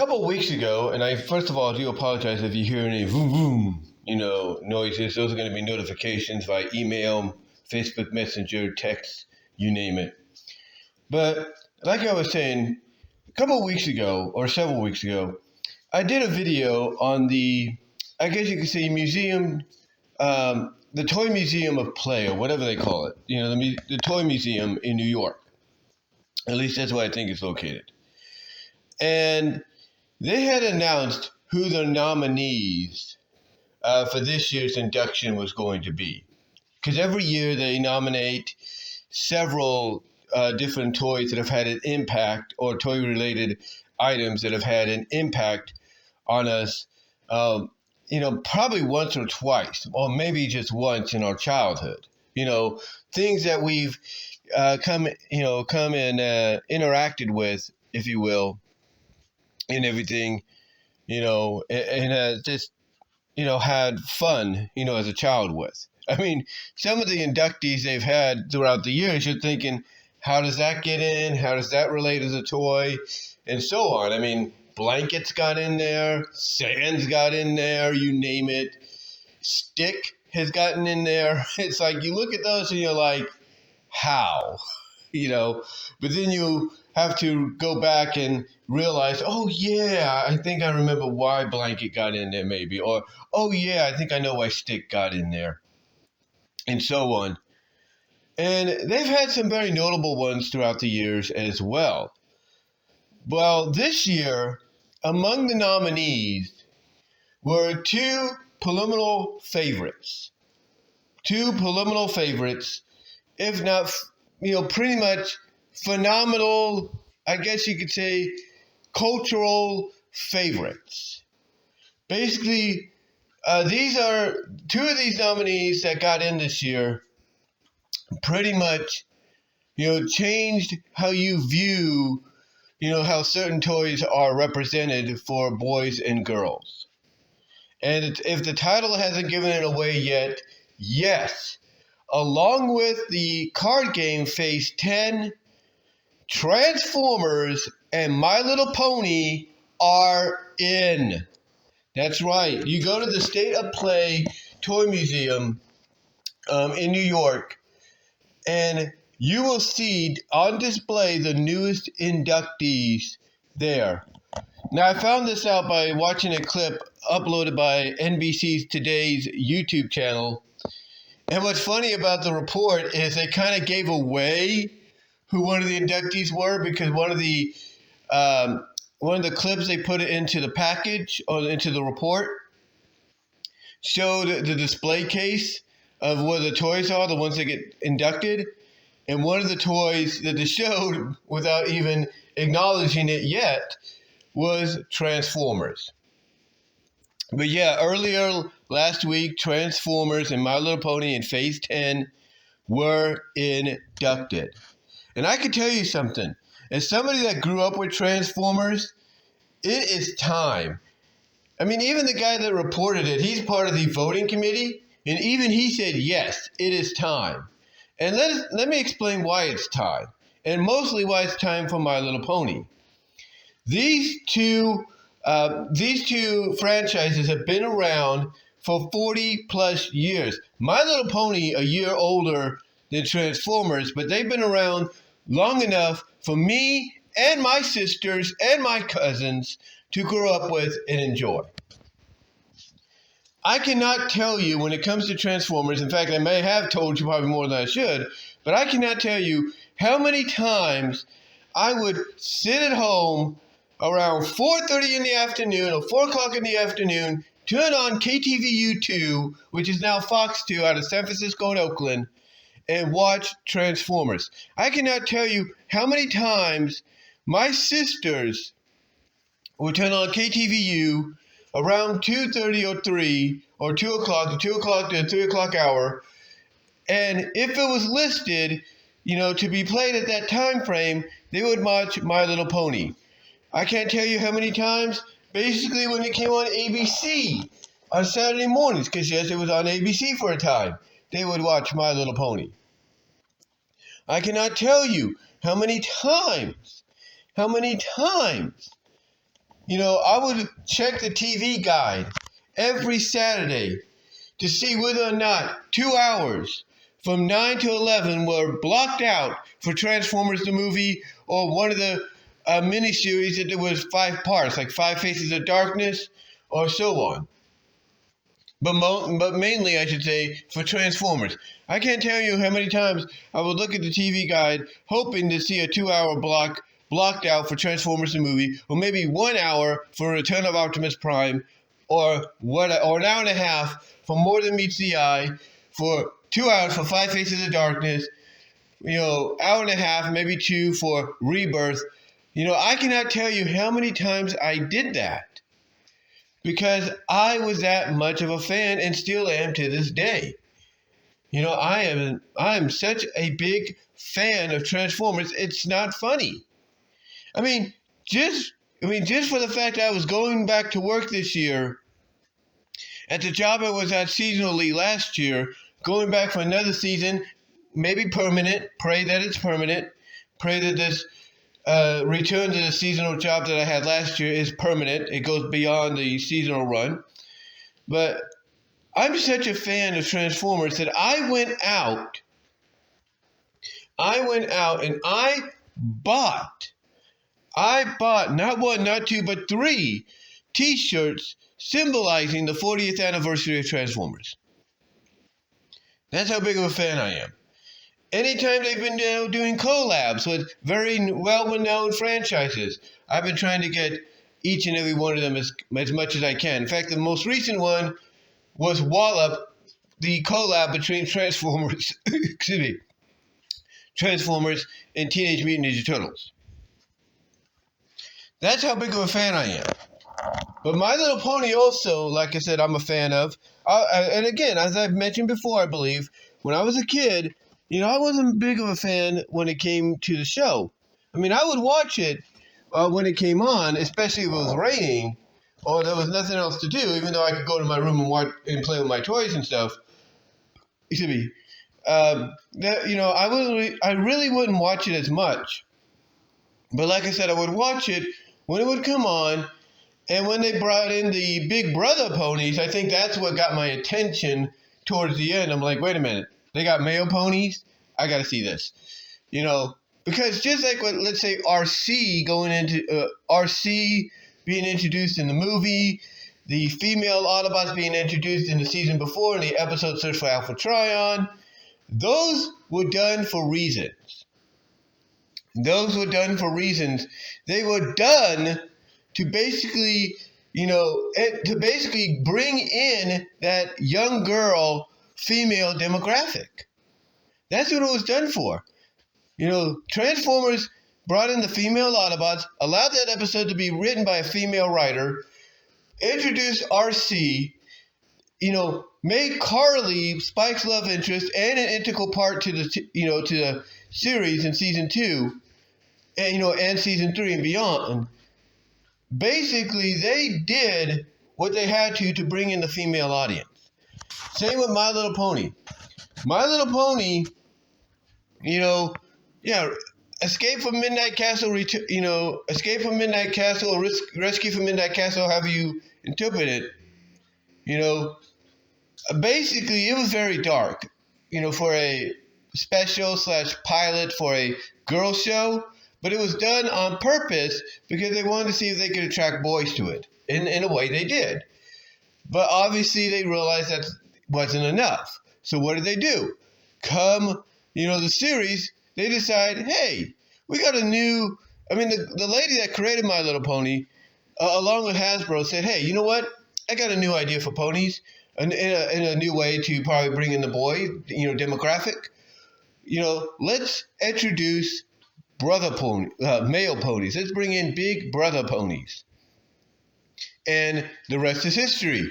couple of weeks ago, and I first of all do apologize if you hear any vroom vroom, noises. Those are going to be notifications via email, Facebook Messenger, text, you name it. But like I was saying, a couple of weeks ago, or several weeks ago, I did a video on the, I guess you could say, museum, the Toy Museum of Play, or whatever they call it. The Toy Museum in New York. At least that's where I think it's located. And they had announced who the nominees for this year's induction was going to be. Because every year they nominate several different toys that have had an impact, or toy-related items that have had an impact on us, probably once or twice, or maybe just once in our childhood. Things that we've come and interacted with, if you will, and everything, and just, had fun, as a child with. I mean, some of the inductees they've had throughout the years, you're thinking, how does that get in? How does that relate as a toy? And so on. I mean, blankets got in there, sands got in there, you name it. Stick has gotten in there. It's like you look at those and you're like, how? But then you have to go back and realize, oh yeah, I think I remember why blanket got in there maybe. Or, oh yeah, I think I know why stick got in there. And so on. And they've had some very notable ones throughout the years as well. Well, this year, among the nominees were two preliminary favorites. If not, pretty much phenomenal, I guess you could say, cultural favorites. Basically, these are two of these nominees that got in this year. Pretty much, changed how you view, how certain toys are represented for boys and girls. And if the title hasn't given it away yet, yes, along with the card game Phase 10, Transformers and My Little Pony are in. That's right. You go to the State of Play Toy Museum in New York, and you will see on display the newest inductees there. Now, I found this out by watching a clip uploaded by NBC's Today's YouTube channel. And what's funny about the report is they kind of gave away who one of the inductees were, because one of the clips they put it into the package or into the report showed the display case of where the toys are, the ones that get inducted. And one of the toys that they showed, without even acknowledging it yet, was Transformers. But yeah, earlier last week, Transformers and My Little Pony in Phase 10 were inducted. And I can tell you something. As somebody that grew up with Transformers, it is time. I mean, even the guy that reported it, he's part of the voting committee. And even he said, yes, it is time. And let me explain why it's time. And mostly why it's time for My Little Pony. These two franchises have been around for 40 plus years. My Little Pony, a year older than Transformers, but they've been around long enough for me and my sisters and my cousins to grow up with and enjoy. I cannot tell you when it comes to Transformers, in fact, I may have told you probably more than I should, but I cannot tell you how many times I would sit at home around 4:30 in the afternoon or 4 o'clock in the afternoon, turn on KTVU2, which is now Fox 2 out of San Francisco and Oakland, and watch Transformers. I cannot tell you how many times my sisters would turn on KTVU around 2:30 or 3 or 2 o'clock, the 2 o'clock to 3 o'clock hour. And if it was listed, to be played at that time frame, they would watch My Little Pony. I can't tell you how many times, basically when it came on ABC on Saturday mornings, because yes, it was on ABC for a time, they would watch My Little Pony. I cannot tell you how many times I would check the TV guide every Saturday to see whether or not 2 hours from 9 to 11 were blocked out for Transformers the movie or one of the miniseries that there was 5 parts, like Five Faces of Darkness or so on. But mainly, I should say, for Transformers. I can't tell you how many times I would look at the TV guide hoping to see a 2 hour blocked out for Transformers the movie, or maybe 1 hour for Return of Optimus Prime, or an hour and a half for More Than Meets the Eye, for 2 hours for Five Faces of Darkness, hour and a half, maybe 2 for Rebirth. I cannot tell you how many times I did that because I was that much of a fan and still am to this day. I am such a big fan of Transformers. It's not funny. Just for the fact that I was going back to work this year at the job I was at seasonally last year, going back for another season, maybe permanent. Pray that it's permanent. Pray that this return to the seasonal job that I had last year is permanent. It goes beyond the seasonal run. But I'm such a fan of Transformers that I went out and I bought not one, not two, but 3 T-shirts symbolizing the 40th anniversary of Transformers. That's how big of a fan I am. Anytime they've been doing collabs with very well-known franchises, I've been trying to get each and every one of them as much as I can. In fact, the most recent one was Wallop, the collab between Transformers, Transformers and Teenage Mutant Ninja Turtles. That's how big of a fan I am. But My Little Pony also, like I said, I'm a fan of. And again, as I've mentioned before, I believe, when I was a kid, I wasn't big of a fan when it came to the show. I would watch it when it came on, especially if it was raining or there was nothing else to do, even though I could go to my room and watch and play with my toys and stuff. Excuse me. I really wouldn't watch it as much. But like I said, I would watch it when it would come on. And when they brought in the Big Brother ponies, I think that's what got my attention towards the end. I'm like, wait a minute. They got male ponies? I got to see this. Because just like what, let's say, RC being introduced in the movie, the female Autobots being introduced in the season before in the episode Search for Alpha Trion, those were done for reasons. They were done to basically, bring in that young girl female demographic. That's what it was done for. Transformers brought in the female Autobots, allowed that episode to be written by a female writer, introduced RC, made Carly Spike's love interest and an integral part to the to the series in season 2, and season 3 and beyond. Basically, they did what they had to bring in the female audience. Same with My Little Pony. My Little Pony, Escape from Midnight Castle, Escape from Midnight Castle, or Rescue from Midnight Castle, however you interpret it, basically it was very dark, for a special / pilot for a girl show, but it was done on purpose because they wanted to see if they could attract boys to it. In a way they did. But obviously they realized that wasn't enough. So what did they do? Come, the series, they decide, hey, we got a new, the lady that created My Little Pony, along with Hasbro, said, hey, you know what? I got a new idea for ponies, in a new way to probably bring in the boy, demographic. Let's introduce male ponies. Let's bring in big brother ponies. And the rest is history.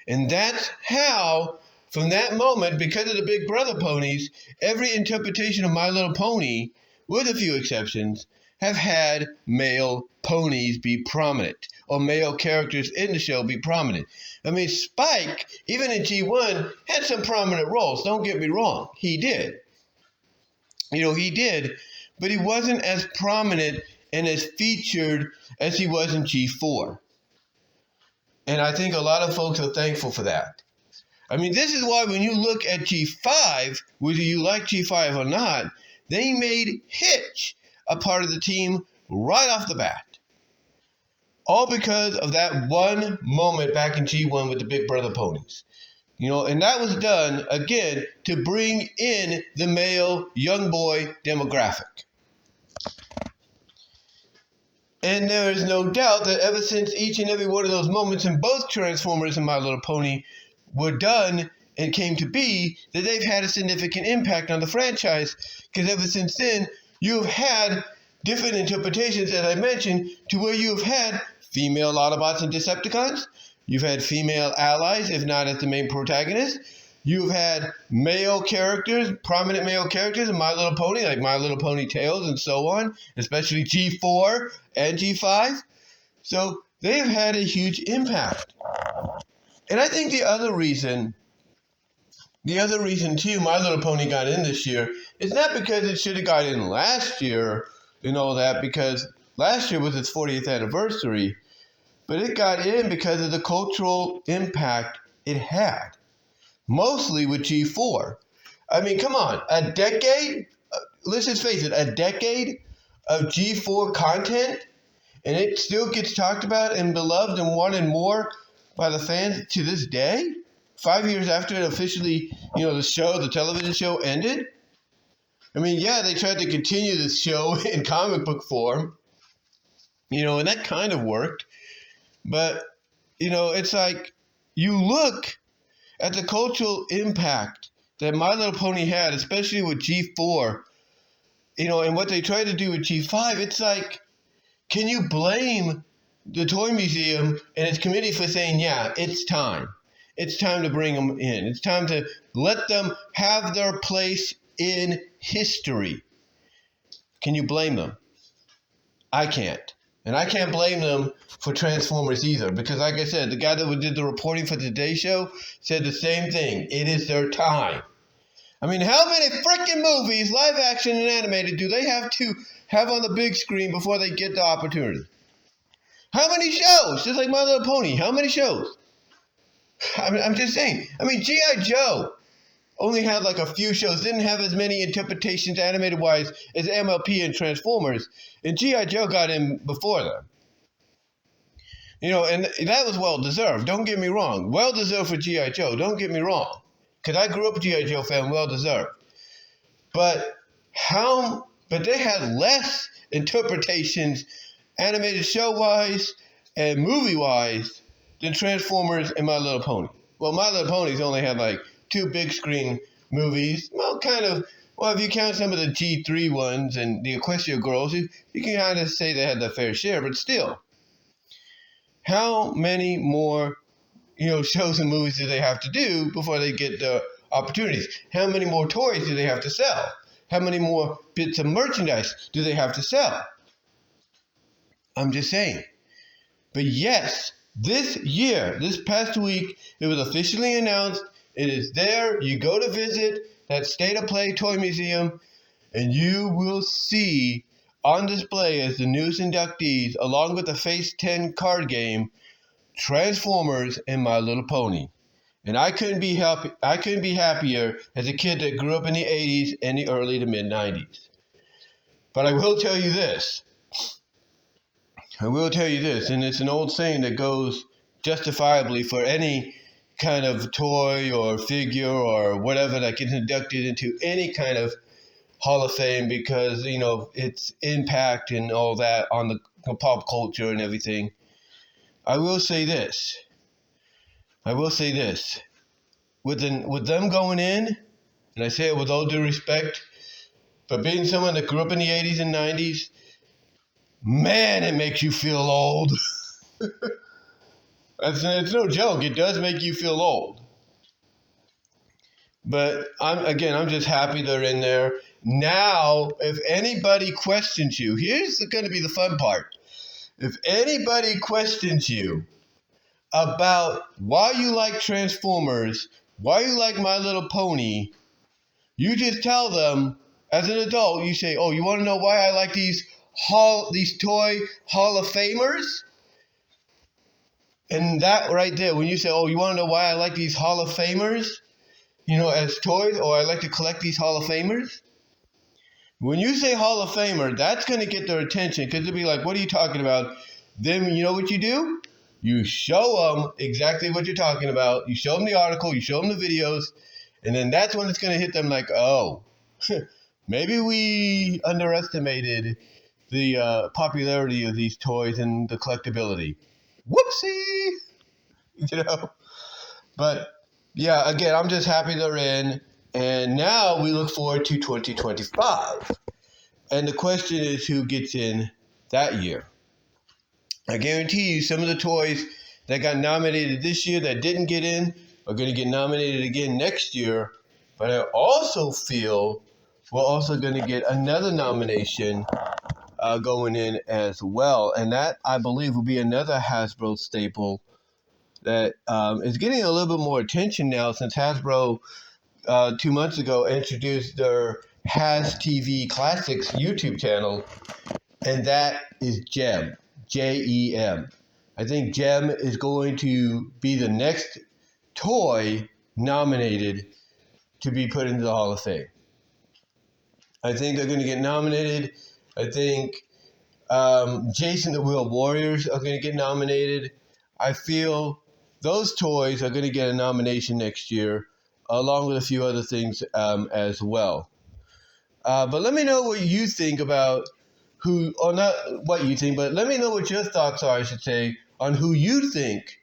And that's how, from that moment, because of the big brother ponies, every interpretation of My Little Pony, with a few exceptions, have had male ponies be prominent, or male characters in the show be prominent. Spike, even in G1, had some prominent roles. Don't get me wrong. He did. He did. But he wasn't as prominent and as featured as he was in G4. And I think a lot of folks are thankful for that. I mean, this is why when you look at G5, whether you like G5 or not, they made Hitch a part of the team right off the bat. All because of that one moment back in G1 with the Big Brother ponies. And that was done, again, to bring in the male young boy demographic. And there is no doubt that ever since each and every one of those moments in both Transformers and My Little Pony were done and came to be, that they've had a significant impact on the franchise. Because ever since then, you've had different interpretations, as I mentioned, to where you've had female Autobots and Decepticons. You've had female allies, if not as the main protagonist. You've had male characters, prominent male characters in My Little Pony, like My Little Pony Tales and so on, especially G4 and G5. So they've had a huge impact. And I think the other reason too My Little Pony got in this year is not because it should have got in last year and all that, because last year was its 40th anniversary, but it got in because of the cultural impact it had. Mostly with G4. I mean, come on, a decade? Let's just face it, a decade of G4 content, and it still gets talked about and beloved and wanted more by the fans to this day? 5 years after it officially, the television show ended? I mean, yeah, they tried to continue this show in comic book form, and that kind of worked. But, it's like, you look at the cultural impact that My Little Pony had, especially with G4, and what they tried to do with G5, it's like, can you blame the Toy Museum and its committee for saying, yeah, it's time. It's time to bring them in. It's time to let them have their place in history. Can you blame them? I can't. And I can't blame them for Transformers either, because like I said, the guy that did the reporting for Today's Show said the same thing. It is their time. I mean, how many freaking movies, live action and animated, do they have to have on the big screen before they get the opportunity? How many shows? Just like My Little Pony, how many shows? I'm just saying. I mean, G.I. Joe only had like a few shows, didn't have as many interpretations animated-wise as MLP and Transformers, and G.I. Joe got in before them. And that was well-deserved, don't get me wrong. Well-deserved for G.I. Joe, don't get me wrong. Because I grew up a G.I. Joe fan, well-deserved. But they had less interpretations, animated show-wise and movie-wise, than Transformers and My Little Pony. Well, My Little Pony's only had like 2 big screen movies. Well, if you count some of the G3 ones and the Equestria Girls, you can kind of say they had their fair share, but still. How many more, shows and movies do they have to do before they get the opportunities? How many more toys do they have to sell? How many more bits of merchandise do they have to sell? I'm just saying. But yes, this year, this past week, it was officially announced. It is there. You go to visit that State of Play Toy Museum, and you will see on display as the newest inductees, along with the Phase 10 card game, Transformers and My Little Pony. And I couldn't be happier as a kid that grew up in the 80s and the early to mid 90s. But I will tell you this. And it's an old saying that goes justifiably for any kind of toy or figure or whatever that gets inducted into any kind of Hall of Fame, because, its impact and all that on the pop culture and everything. I will say this. With them going in, and I say it with all due respect, but being someone that grew up in the 80s and 90s, man, it makes you feel old. It's no joke. It does make you feel old. But I'm just happy they're in there. Now, if anybody questions you, here's going to be the fun part. If anybody questions you about why you like Transformers, why you like My Little Pony, you just tell them, as an adult, you say, oh, you want to know why I like these toy Hall of Famers. And that right there, when you say, oh, you want to know why I like these Hall of Famers, as toys, or I like to collect these Hall of Famers? When you say Hall of Famer, that's going to get their attention, because they'll be like, what are you talking about? Then you know what you do? You show them exactly what you're talking about. You show them the article, you show them the videos, and then that's when it's going to hit them like, oh, maybe we underestimated the popularity of these toys and the collectability. Whoopsie! But yeah, again, I'm just happy they're in. And now we look forward to 2025. And the question is, who gets in that year? I guarantee you some of the toys that got nominated this year that didn't get in are going to get nominated again next year. But I also feel we're also going to get another nomination going in as well. And that, I believe, will be another Hasbro staple that is getting a little bit more attention now, since Hasbro 2 months ago introduced their Has TV Classics YouTube channel, and that is GEM, Jem. I think GEM is going to be the next toy nominated to be put into the Hall of Fame. I think they're going to get nominated. I think Jason the Wheel Warriors are going to get nominated. I feel those toys are going to get a nomination next year, along with a few other things as well. But let me know what you think about who, or not what you think, but let me know what your thoughts are, I should say, on who you think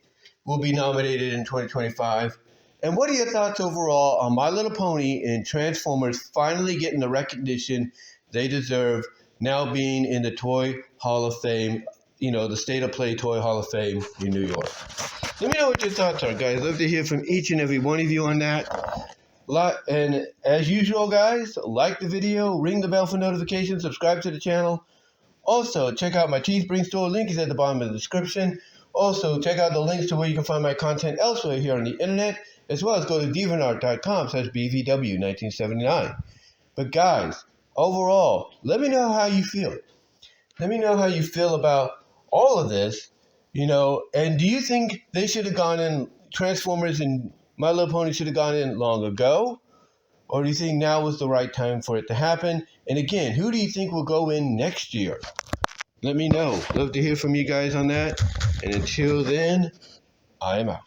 will be nominated in 2025. And what are your thoughts overall on My Little Pony and Transformers finally getting the recognition they deserve, now being in the Toy Hall of Fame, the State of Play Toy Hall of Fame in New York? Let me know what your thoughts are, guys. I'd love to hear from each and every one of you on that. And as usual, guys, like the video, ring the bell for notifications, subscribe to the channel. Also, check out my Teespring store. Link is at the bottom of the description. Also, check out the links to where you can find my content elsewhere here on the internet, as well as go to deviantart.com/BVW1979. But guys, overall, let me know how you feel. Let me know how you feel about all of this, and do you think they should have gone in, Transformers and My Little Pony should have gone in long ago? Or do you think now was the right time for it to happen? And again, who do you think will go in next year? Let me know. Love to hear from you guys on that. And until then, I am out.